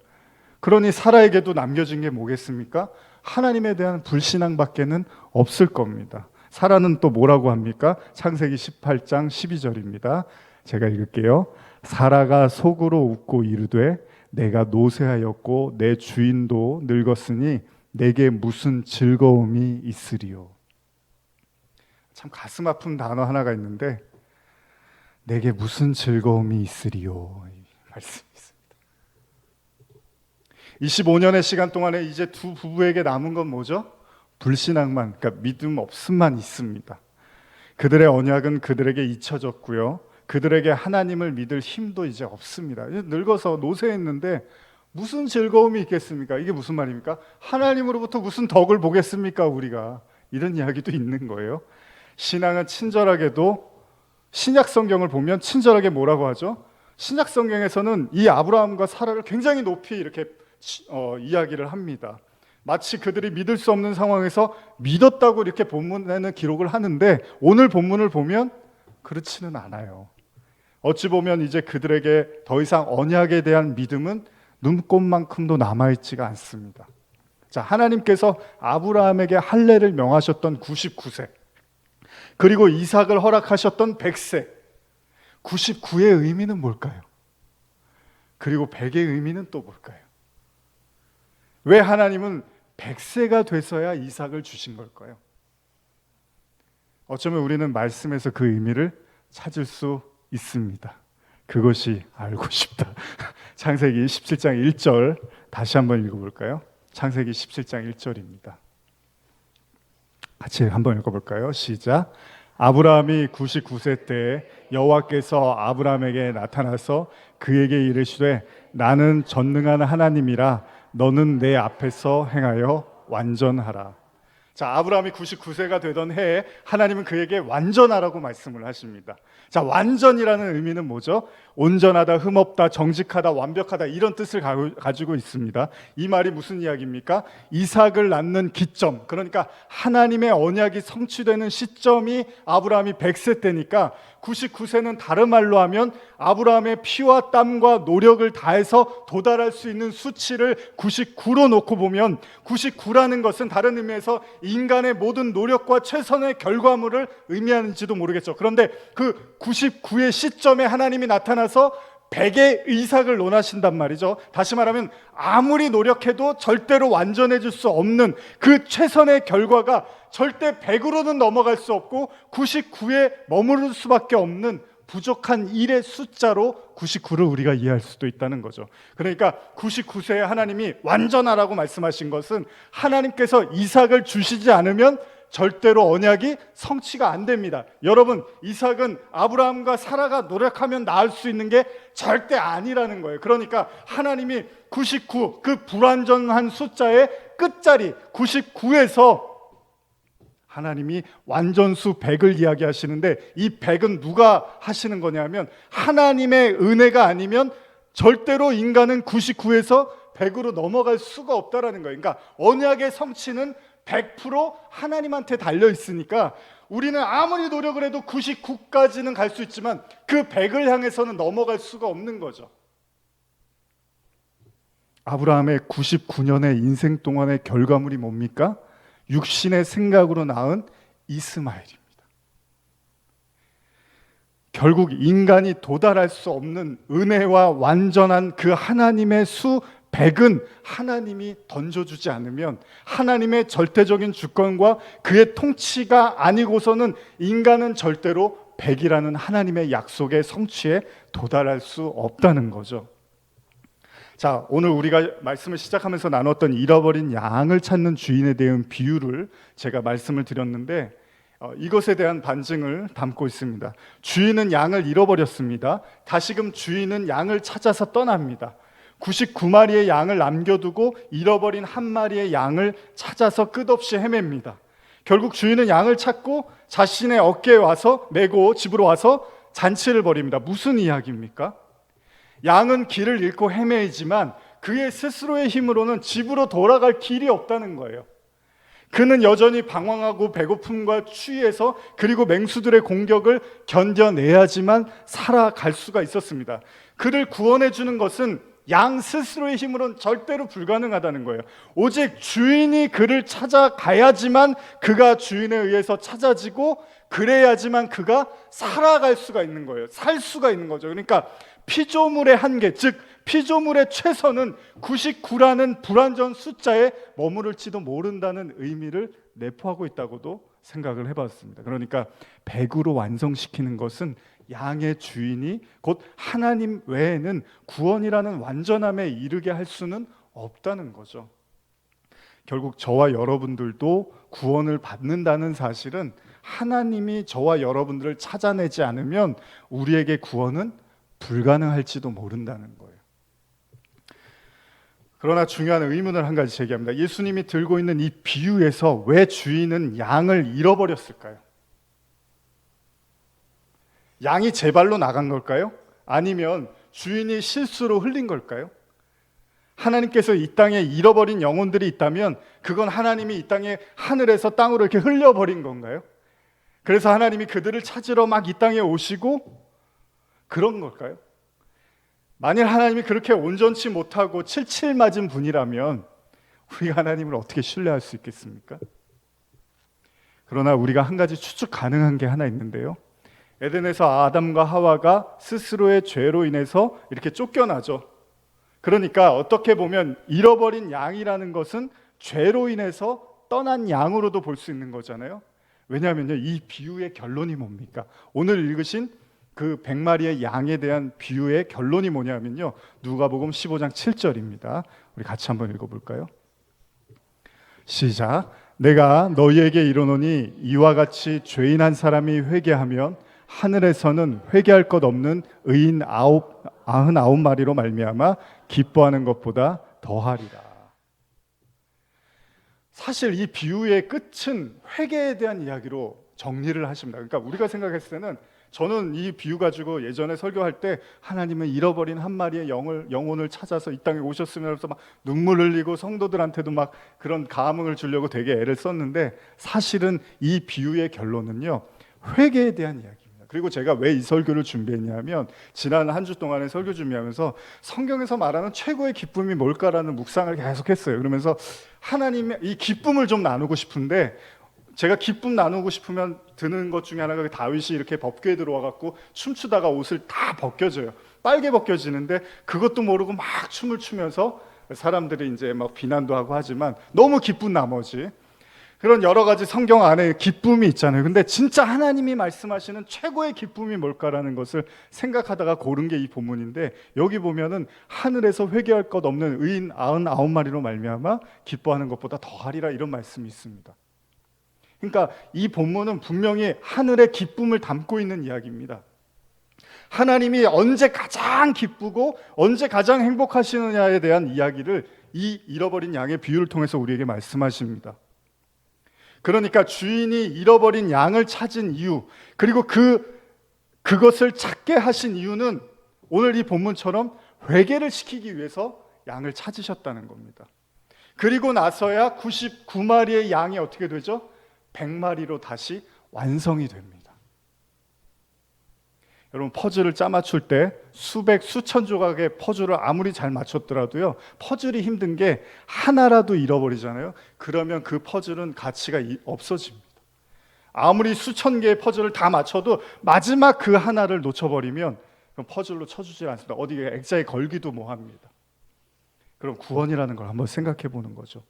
그러니 사라에게도 남겨진 게 뭐겠습니까? 하나님에 대한 불신앙밖에는 없을 겁니다. 사라는 또 뭐라고 합니까? 창세기 18장 12절입니다. 제가 읽을게요. 사라가 속으로 웃고 이르되 내가 노쇠하였고 내 주인도 늙었으니 내게 무슨 즐거움이 있으리요. 참 가슴 아픈 단어 하나가 있는데 내게 무슨 즐거움이 있으리요, 이 말씀이 있습니다. 25년의 시간 동안에 이제 두 부부에게 남은 건 뭐죠? 불신앙만, 그러니까 믿음 없음만 있습니다. 그들의 언약은 그들에게 잊혀졌고요, 그들에게 하나님을 믿을 힘도 이제 없습니다. 늙어서 노쇠했는데 무슨 즐거움이 있겠습니까? 이게 무슨 말입니까? 하나님으로부터 무슨 덕을 보겠습니까, 우리가? 이런 이야기도 있는 거예요. 신앙은 친절하게도 신약 성경을 보면 친절하게 뭐라고 하죠? 신약 성경에서는 이 아브라함과 사라를 굉장히 높이 이렇게 이야기를 합니다. 마치 그들이 믿을 수 없는 상황에서 믿었다고 이렇게 본문에는 기록을 하는데 오늘 본문을 보면 그렇지는 않아요. 어찌 보면 이제 그들에게 더 이상 언약에 대한 믿음은 눈꽃만큼도 남아있지가 않습니다. 자, 하나님께서 아브라함에게 할례를 명하셨던 99세, 그리고 이삭을 허락하셨던 100세, 99의 의미는 뭘까요? 그리고 100의 의미는 또 뭘까요? 왜 하나님은 100세가 돼서야 이삭을 주신 걸까요? 어쩌면 우리는 말씀에서 그 의미를 찾을 수 있습니다. 그것이 알고 싶다. 창세기 17장 1절 다시 한번 읽어볼까요? 창세기 17장 1절입니다. 같이 한번 읽어볼까요? 시작. 아브라함이 99세 때에 여호와께서 아브라함에게 나타나서 그에게 이르시되 나는 전능한 하나님이라 너는 내 앞에서 행하여 완전하라. 자, 아브라함이 99세가 되던 해에 하나님은 그에게 완전하라고 말씀을 하십니다. 자, 완전이라는 의미는 뭐죠? 온전하다, 흠없다, 정직하다, 완벽하다, 이런 뜻을 가지고 있습니다. 이 말이 무슨 이야기입니까? 이삭을 낳는 기점, 그러니까 하나님의 언약이 성취되는 시점이 아브라함이 100세 때니까 99세는 다른 말로 하면 아브라함의 피와 땀과 노력을 다해서 도달할 수 있는 수치를 99로 놓고 보면 99라는 것은 다른 의미에서 인간의 모든 노력과 최선의 결과물을 의미하는지도 모르겠죠. 그런데 그 99의 시점에 하나님이 나타나서 100의 이삭을 논하신단 말이죠. 다시 말하면 아무리 노력해도 절대로 완전해질 수 없는 그 최선의 결과가 절대 100으로는 넘어갈 수 없고 99에 머무를 수밖에 없는 부족한 1의 숫자로 99를 우리가 이해할 수도 있다는 거죠. 그러니까 99세에 하나님이 완전하라고 말씀하신 것은 하나님께서 이삭을 주시지 않으면 절대로 언약이 성취가 안 됩니다. 여러분, 이삭은 아브라함과 사라가 노력하면 낳을 수 있는 게 절대 아니라는 거예요. 그러니까 하나님이 99, 그 불완전한 숫자의 끝자리 99에서 하나님이 완전수 100을 이야기하시는데 이 100은 누가 하시는 거냐면 하나님의 은혜가 아니면 절대로 인간은 99에서 100으로 넘어갈 수가 없다라는 거예요. 그러니까 언약의 성취는 100% 하나님한테 달려 있으니까 우리는 아무리 노력을 해도 99까지는 갈 수 있지만 그 100을 향해서는 넘어갈 수가 없는 거죠. 아브라함의 99년의 인생 동안의 결과물이 뭡니까? 육신의 생각으로 낳은 이스마엘입니다. 결국 인간이 도달할 수 없는 은혜와 완전한 그 하나님의 수 100은 하나님이 던져주지 않으면 하나님의 절대적인 주권과 그의 통치가 아니고서는 인간은 절대로 100이라는 하나님의 약속의 성취에 도달할 수 없다는 거죠. 자, 오늘 우리가 말씀을 시작하면서 나눴던 잃어버린 양을 찾는 주인에 대한 비유를 제가 말씀을 드렸는데 이것에 대한 반증을 담고 있습니다. 주인은 양을 잃어버렸습니다. 다시금 주인은 양을 찾아서 떠납니다. 99마리의 양을 남겨두고 잃어버린 한 마리의 양을 찾아서 끝없이 헤맵니다. 결국 주인은 양을 찾고 자신의 어깨에 와서 메고 집으로 와서 잔치를 벌입니다. 무슨 이야기입니까? 양은 길을 잃고 헤매이지만 그의 스스로의 힘으로는 집으로 돌아갈 길이 없다는 거예요. 그는 여전히 방황하고 배고픔과 추위에서 그리고 맹수들의 공격을 견뎌내야지만 살아갈 수가 있었습니다. 그를 구원해 주는 것은 양 스스로의 힘으로는 절대로 불가능하다는 거예요. 오직 주인이 그를 찾아가야지만 그가 주인에 의해서 찾아지고 그래야지만 그가 살아갈 수가 있는 거예요. 살 수가 있는 거죠. 그러니까 피조물의 한계, 즉 피조물의 최선은 99라는 불완전 숫자에 머무를지도 모른다는 의미를 내포하고 있다고도 생각을 해봤습니다. 그러니까 100으로 완성시키는 것은 양의 주인이 곧 하나님 외에는 구원이라는 완전함에 이르게 할 수는 없다는 거죠. 결국 저와 여러분들도 구원을 받는다는 사실은 하나님이 저와 여러분들을 찾아내지 않으면 우리에게 구원은 불가능할지도 모른다는 거예요. 그러나 중요한 의문을 한 가지 제기합니다. 예수님이 들고 있는 이 비유에서 왜 주인은 양을 잃어버렸을까요? 양이 제 발로 나간 걸까요? 아니면 주인이 실수로 흘린 걸까요? 하나님께서 이 땅에 잃어버린 영혼들이 있다면 그건 하나님이 이 땅에 하늘에서 땅으로 이렇게 흘려버린 건가요? 그래서 하나님이 그들을 찾으러 막 이 땅에 오시고 그런 걸까요? 만일 하나님이 그렇게 온전치 못하고 칠칠 맞은 분이라면 우리가 하나님을 어떻게 신뢰할 수 있겠습니까? 그러나 우리가 한 가지 추측 가능한 게 하나 있는데요. 에덴에서 아담과 하와가 스스로의 죄로 인해서 이렇게 쫓겨나죠. 그러니까 어떻게 보면 잃어버린 양이라는 것은 죄로 인해서 떠난 양으로도 볼 수 있는 거잖아요. 왜냐하면요, 이 비유의 결론이 뭡니까? 오늘 읽으신 그 100마리의 양에 대한 비유의 결론이 뭐냐면요, 누가복음 15장 7절입니다. 우리 같이 한번 읽어볼까요? 시작. 내가 너희에게 이르노니 이와 같이 죄인 한 사람이 회개하면 하늘에서는 회개할 것 없는 의인 99마리로 말미암아 기뻐하는 것보다 더하리라. 사실 이 비유의 끝은 회개에 대한 이야기로 정리를 하십니다. 그러니까 우리가 생각했을 때는, 저는 이 비유 가지고 예전에 설교할 때 하나님은 잃어버린 한 마리의 영혼을 찾아서 이 땅에 오셨으면 해서 막 눈물 흘리고 성도들한테도 막 그런 감흥을 주려고 되게 애를 썼는데, 사실은 이 비유의 결론은요, 회개에 대한 이야기입니다. 그리고 제가 왜 이 설교를 준비했냐면, 지난 한 주 동안에 설교 준비하면서 성경에서 말하는 최고의 기쁨이 뭘까라는 묵상을 계속했어요. 그러면서 하나님의 이 기쁨을 좀 나누고 싶은데, 제가 기쁨 나누고 싶으면 드는 것 중에 하나가 다윗이 이렇게 법궤에 들어와 갖고 춤추다가 옷을 다 벗겨져요. 빨개 벗겨지는데 그것도 모르고 막 춤을 추면서 사람들이 이제 막 비난도 하고 하지만 너무 기쁜 나머지 그런 여러 가지 성경 안에 기쁨이 있잖아요. 근데 진짜 하나님이 말씀하시는 최고의 기쁨이 뭘까라는 것을 생각하다가 고른 게 이 본문인데, 여기 보면은 하늘에서 회개할 것 없는 의인 99마리로 말미암아 기뻐하는 것보다 더하리라, 이런 말씀이 있습니다. 그러니까 이 본문은 분명히 하늘의 기쁨을 담고 있는 이야기입니다. 하나님이 언제 가장 기쁘고 언제 가장 행복하시느냐에 대한 이야기를 이 잃어버린 양의 비유를 통해서 우리에게 말씀하십니다. 그러니까 주인이 잃어버린 양을 찾은 이유, 그리고 그것을 찾게 하신 이유는 오늘 이 본문처럼 회개를 시키기 위해서 양을 찾으셨다는 겁니다. 그리고 나서야 99마리의 양이 어떻게 되죠? 100마리로 다시 완성이 됩니다. 여러분, 퍼즐을 짜맞출 때 수천 조각의 퍼즐을 아무리 잘 맞췄더라도요, 퍼즐이 힘든 게 하나라도 잃어버리잖아요. 그러면 그 퍼즐은 가치가 없어집니다. 아무리 수천 개의 퍼즐을 다 맞춰도 마지막 그 하나를 놓쳐버리면 퍼즐로 쳐주지 않습니다. 어디에 액자에 걸기도 뭐합니다. 그럼 구원이라는 걸 한번 생각해 보는 거죠.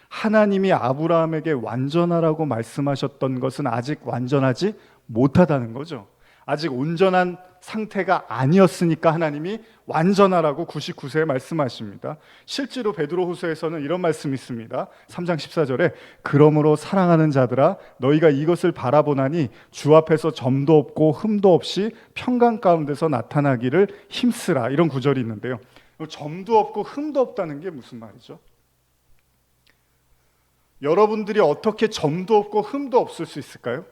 하나님이 아브라함에게 완전하라고 말씀하셨던 것은 아직 완전하지 못하다는 거죠. 아직 온전한 상태가 아니었으니까 하나님이 완전하라고 99세에 말씀하십니다. 실제로 베드로후서에서는 이런 말씀이 있습니다. 3장 14절에 그러므로 사랑하는 자들아 너희가 이것을 바라보나니 주 앞에서 점도 없고 흠도 없이 평강 가운데서 나타나기를 힘쓰라, 이런 구절이 있는데요. 점도 없고 흠도 없다는 게 무슨 말이죠? 여러분들이 어떻게 점도 없고 흠도 없을 수 있을까요?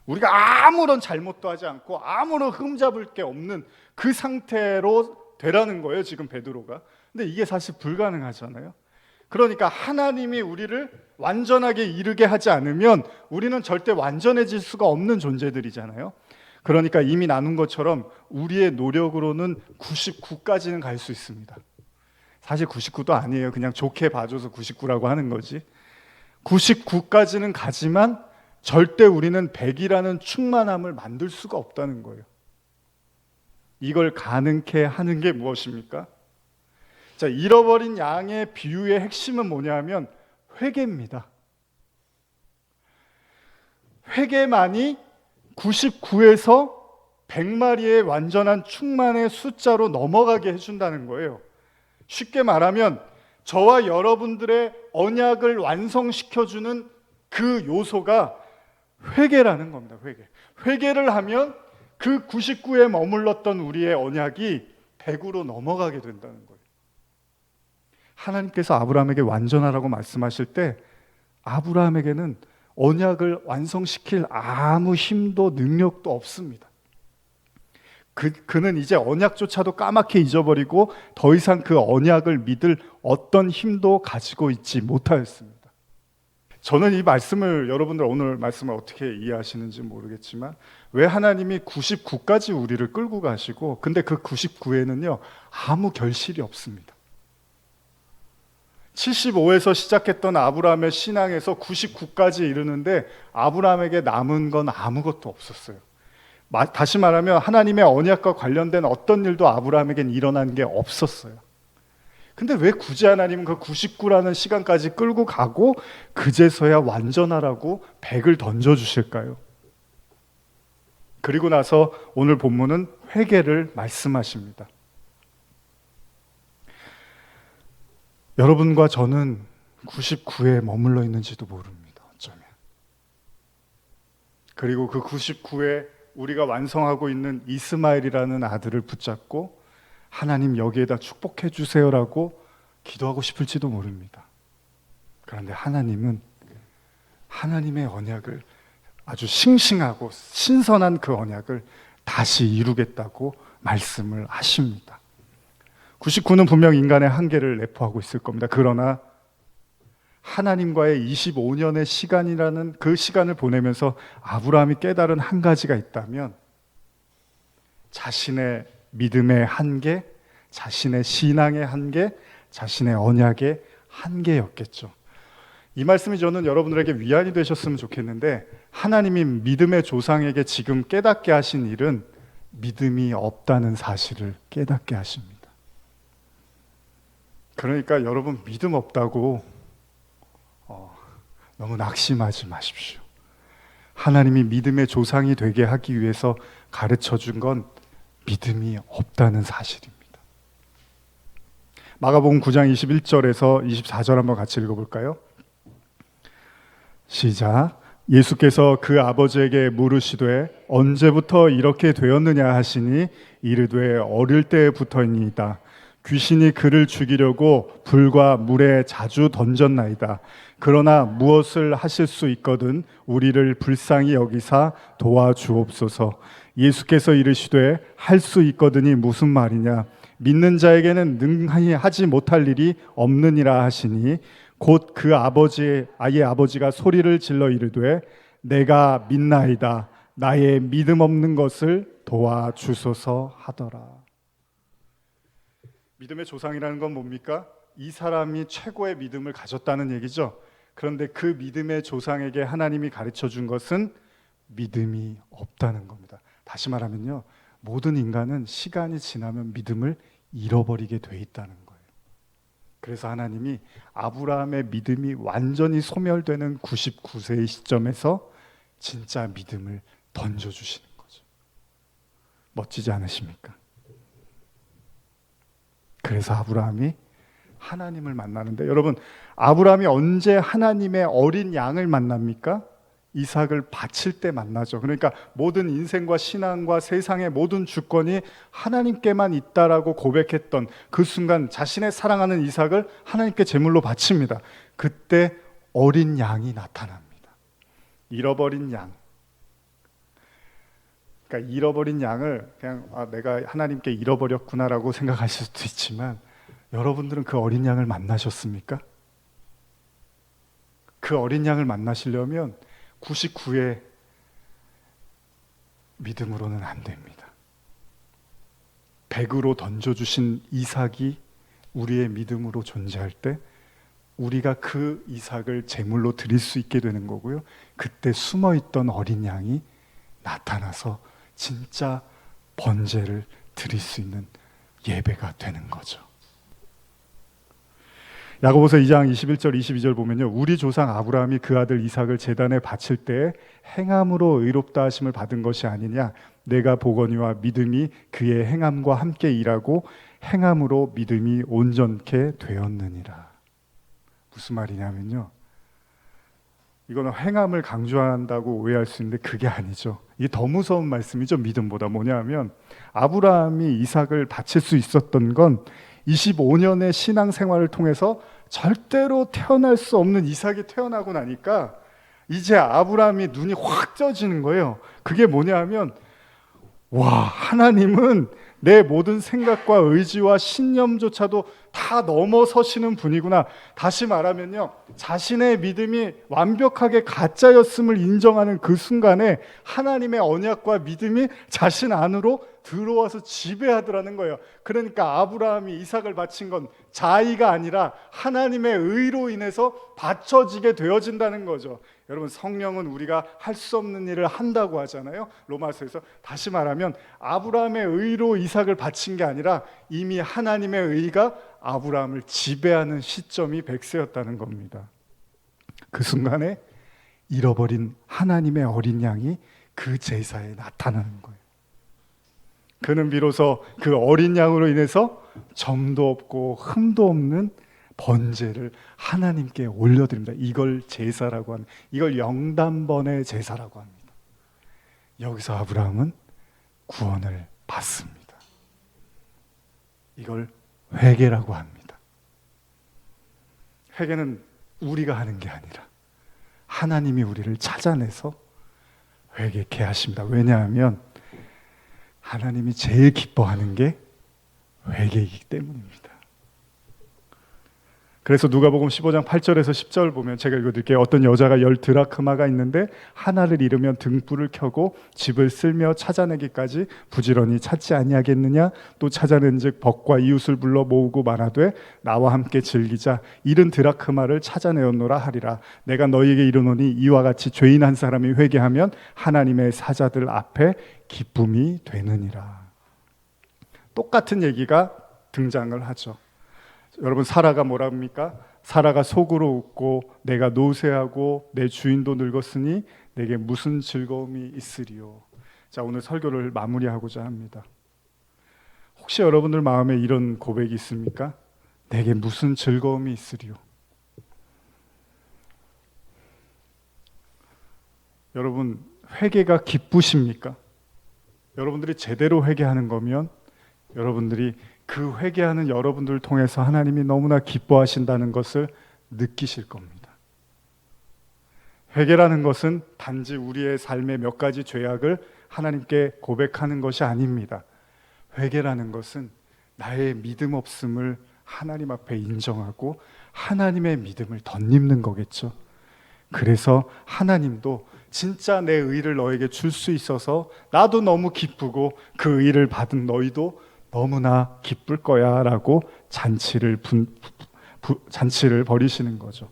우리가 아무런 잘못도 하지 않고 아무런 흠잡을 게 없는 그 상태로 되라는 거예요, 지금 베드로가. 근데 이게 사실 불가능하잖아요. 그러니까 하나님이 우리를 완전하게 이르게 하지 않으면 우리는 절대 완전해질 수가 없는 존재들이잖아요. 그러니까 이미 나눈 것처럼 우리의 노력으로는 99까지는 갈 수 있습니다. 사실 99도 아니에요. 그냥 좋게 봐줘서 99라고 하는 거지. 99까지는 가지만 절대 우리는 100이라는 충만함을 만들 수가 없다는 거예요. 이걸 가능케 하는 게 무엇입니까? 자, 잃어버린 양의 비유의 핵심은 뭐냐면 회개입니다. 회개만이 99에서 100마리의 완전한 충만의 숫자로 넘어가게 해준다는 거예요. 쉽게 말하면 저와 여러분들의 언약을 완성시켜주는 그 요소가 회개라는 겁니다. 회개를 하면 그 99에 머물렀던 우리의 언약이 100으로 넘어가게 된다는 거예요. 하나님께서 아브라함에게 완전하라고 말씀하실 때 아브라함에게는 언약을 완성시킬 아무 힘도 능력도 없습니다. 그는 이제 언약조차도 까맣게 잊어버리고 더 이상 그 언약을 믿을 어떤 힘도 가지고 있지 못하였습니다. 저는 이 말씀을, 여러분들 오늘 말씀을 어떻게 이해하시는지 모르겠지만 왜 하나님이 99까지 우리를 끌고 가시고 근데 그 99에는요 아무 결실이 없습니다. 75에서 시작했던 아브라함의 신앙에서 99까지 이르는데 아브라함에게 남은 건 아무것도 없었어요. 다시 말하면 하나님의 언약과 관련된 어떤 일도 아브라함에겐 일어난 게 없었어요. 근데 왜 굳이 하나님은 그 99라는 시간까지 끌고 가고 그제서야 완전하라고 100을 던져주실까요? 그리고 나서 오늘 본문은 회개를 말씀하십니다. 여러분과 저는 99에 머물러 있는지도 모릅니다. 어쩌면. 그리고 그 99에 우리가 완성하고 있는 이스마엘이라는 아들을 붙잡고 하나님 여기에다 축복해 주세요라고 기도하고 싶을지도 모릅니다. 그런데 하나님은 하나님의 언약을 아주 싱싱하고 신선한 그 언약을 다시 이루겠다고 말씀을 하십니다. 99는 분명 인간의 한계를 내포하고 있을 겁니다. 그러나 하나님과의 25년의 시간이라는 그 시간을 보내면서 아브라함이 깨달은 한 가지가 있다면 자신의 믿음의 한계, 자신의 신앙의 한계, 자신의 언약의 한계였겠죠. 이 말씀이 저는 여러분들에게 위안이 되셨으면 좋겠는데 하나님이 믿음의 조상에게 지금 깨닫게 하신 일은 믿음이 없다는 사실을 깨닫게 하십니다. 그러니까 여러분 믿음 없다고 너무 낙심하지 마십시오. 하나님이 믿음의 조상이 되게 하기 위해서 가르쳐 준 건 믿음이 없다는 사실입니다. 마가복음 9장 21절에서 24절 한번 같이 읽어볼까요? 시작. 예수께서 그 아버지에게 물으시되 언제부터 이렇게 되었느냐 하시니 이르되 어릴 때부터이니이다. 귀신이 그를 죽이려고 불과 물에 자주 던졌나이다. 그러나 무엇을 하실 수 있거든 우리를 불쌍히 여기사 도와주옵소서. 예수께서 이르시되 할 수 있거든이 무슨 말이냐. 믿는 자에게는 능히 하지 못할 일이 없느니라 하시니 곧 그 아이의 아버지가 소리를 질러 이르되 내가 믿나이다. 나의 믿음 없는 것을 도와주소서 하더라. 믿음의 조상이라는 건 뭡니까? 이 사람이 최고의 믿음을 가졌다는 얘기죠. 그런데 그 믿음의 조상에게 하나님이 가르쳐 준 것은 믿음이 없다는 겁니다. 다시 말하면요, 모든 인간은 시간이 지나면 믿음을 잃어버리게 돼 있다는 거예요. 그래서 하나님이 아브라함의 믿음이 완전히 소멸되는 99세의 시점에서 진짜 믿음을 던져주시는 거죠. 멋지지 않으십니까? 그래서 아브라함이 하나님을 만나는데, 여러분, 아브라함이 언제 하나님의 어린 양을 만납니까? 이삭을 바칠 때 만나죠. 그러니까 모든 인생과 신앙과 세상의 모든 주권이 하나님께만 있다라고 고백했던 그 순간 자신의 사랑하는 이삭을 하나님께 제물로 바칩니다. 그때 어린 양이 나타납니다. 잃어버린 양. 그러니까 잃어버린 양을 그냥 내가 하나님께 잃어버렸구나라고 생각하실 수도 있지만, 여러분들은 그 어린 양을 만나셨습니까? 그 어린 양을 만나시려면 99의 믿음으로는 안 됩니다. 100으로 던져주신 이삭이 우리의 믿음으로 존재할 때 우리가 그 이삭을 제물로 드릴 수 있게 되는 거고요. 그때 숨어있던 어린 양이 나타나서 진짜 번제를 드릴 수 있는 예배가 되는 거죠. 야고보서 2장 21절 22절 보면요, 우리 조상 아브라함이 그 아들 이삭을 제단에 바칠 때에 행함으로 의롭다 하심을 받은 것이 아니냐, 내가 보거니와 믿음이 그의 행함과 함께 일하고 행함으로 믿음이 온전케 되었느니라. 무슨 말이냐면요, 이거는 행함을 강조한다고 오해할 수 있는데 그게 아니죠. 이게 더 무서운 말씀이죠. 믿음보다. 뭐냐면 아브라함이 이삭을 바칠 수 있었던 건 25년의 신앙생활을 통해서 절대로 태어날 수 없는 이삭이 태어나고 나니까 이제 아브라함이 눈이 확 떠지는 거예요. 그게 뭐냐면, 와, 하나님은 내 모든 생각과 의지와 신념조차도 다 넘어서시는 분이구나. 다시 말하면요, 자신의 믿음이 완벽하게 가짜였음을 인정하는 그 순간에 하나님의 언약과 믿음이 자신 안으로 들어와서 지배하더라는 거예요. 그러니까 아브라함이 이삭을 바친 건 자의가 아니라 하나님의 의로 인해서 바쳐지게 되어진다는 거죠. 여러분, 성령은 우리가 할 수 없는 일을 한다고 하잖아요. 로마서에서. 다시 말하면 아브라함의 의로 이삭을 바친 게 아니라 이미 하나님의 의가 아브라함을 지배하는 시점이 100세였다는 겁니다. 그 순간에 잃어버린 하나님의 어린 양이 그 제사에 나타나는 거예요. 그는 비로소 그 어린 양으로 인해서 점도 없고 흠도 없는 번제를 하나님께 올려드립니다. 이걸 제사라고 합니다. 이걸 영단번의 제사라고 합니다. 여기서 아브라함은 구원을 받습니다. 이걸 회개라고 합니다. 회개는 우리가 하는 게 아니라 하나님이 우리를 찾아내서 회개케 하십니다. 왜냐하면 하나님이 제일 기뻐하는 게 회개이기 때문입니다. 그래서 누가복음 15장 8절에서 10절 보면, 제가 읽어드릴게요. 어떤 여자가 10드라크마가 있는데 하나를 잃으면 등불을 켜고 집을 쓸며 찾아내기까지 부지런히 찾지 아니하겠느냐. 또 찾아낸즉 벗과 이웃을 불러 모으고 말하되 나와 함께 즐기자. 잃은 드라크마를 찾아내었노라 하리라. 내가 너희에게 이르노니 이와 같이 죄인 한 사람이 회개하면 하나님의 사자들 앞에 기쁨이 되느니라. 똑같은 얘기가 등장을 하죠. 여러분, 사라가 뭐라 합니까? 사라가 속으로 웃고 내가 노쇠하고 내 주인도 늙었으니 내게 무슨 즐거움이 있으리요. 자, 오늘 설교를 마무리하고자 합니다. 혹시 여러분들 마음에 이런 고백이 있습니까? 내게 무슨 즐거움이 있으리요. 여러분, 회개가 기쁘십니까? 여러분들이 제대로 회개하는 거면 여러분들이 그 회개하는 여러분들을 통해서 하나님이 너무나 기뻐하신다는 것을 느끼실 겁니다. 회개라는 것은 단지 우리의 삶의 몇 가지 죄악을 하나님께 고백하는 것이 아닙니다. 회개라는 것은 나의 믿음 없음을 하나님 앞에 인정하고 하나님의 믿음을 덧입는 거겠죠. 그래서 하나님도 진짜 내 의를 너에게 줄 수 있어서 나도 너무 기쁘고 그 의를 받은 너희도 너무나 기쁠 거야 라고 잔치를 벌이시는 거죠.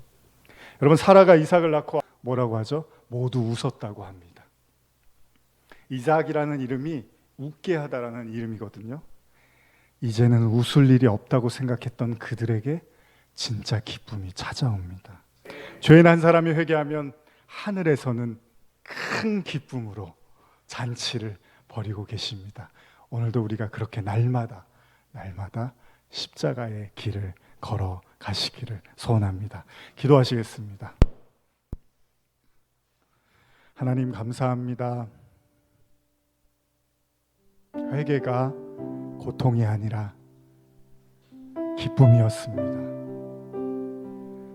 여러분, 사라가 이삭을 낳고 뭐라고 하죠? 모두 웃었다고 합니다. 이삭이라는 이름이 웃게 하다라는 이름이거든요. 이제는 웃을 일이 없다고 생각했던 그들에게 진짜 기쁨이 찾아옵니다. 죄인 한 사람이 회개하면 하늘에서는 큰 기쁨으로 잔치를 벌이고 계십니다. 오늘도 우리가 그렇게 날마다 십자가의 길을 걸어 가시기를 소원합니다. 기도하시겠습니다. 하나님, 감사합니다. 회개가 고통이 아니라 기쁨이었습니다.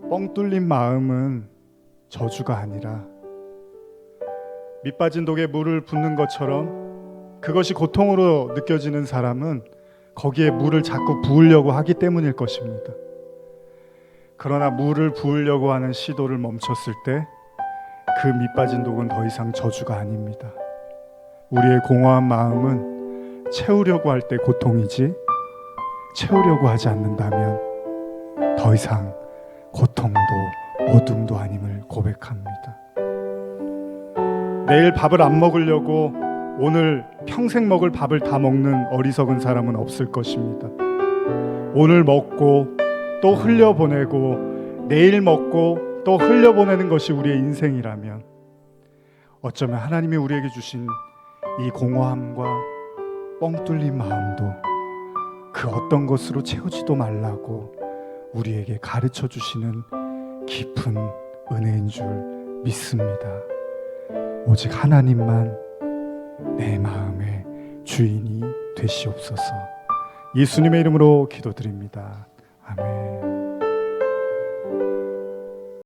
뻥 뚫린 마음은 저주가 아니라 밑 빠진 독에 물을 붓는 것처럼 그것이 고통으로 느껴지는 사람은 거기에 물을 자꾸 부으려고 하기 때문일 것입니다. 그러나 물을 부으려고 하는 시도를 멈췄을 때 그 밑 빠진 독은 더 이상 저주가 아닙니다. 우리의 공허한 마음은 채우려고 할 때 고통이지 채우려고 하지 않는다면 더 이상 고통도 어둠도 아님을 고백합니다. 내일 밥을 안 먹으려고 오늘 평생 먹을 밥을 다 먹는 어리석은 사람은 없을 것입니다. 오늘 먹고 또 흘려보내고 내일 먹고 또 흘려보내는 것이 우리의 인생이라면 어쩌면 하나님이 우리에게 주신 이 공허함과 뻥 뚫린 마음도 그 어떤 것으로 채우지도 말라고 우리에게 가르쳐 주시는 깊은 은혜인 줄 믿습니다. 오직 하나님만 내 마음의 주인이 되시옵소서. 예수님의 이름으로 기도드립니다. 아멘.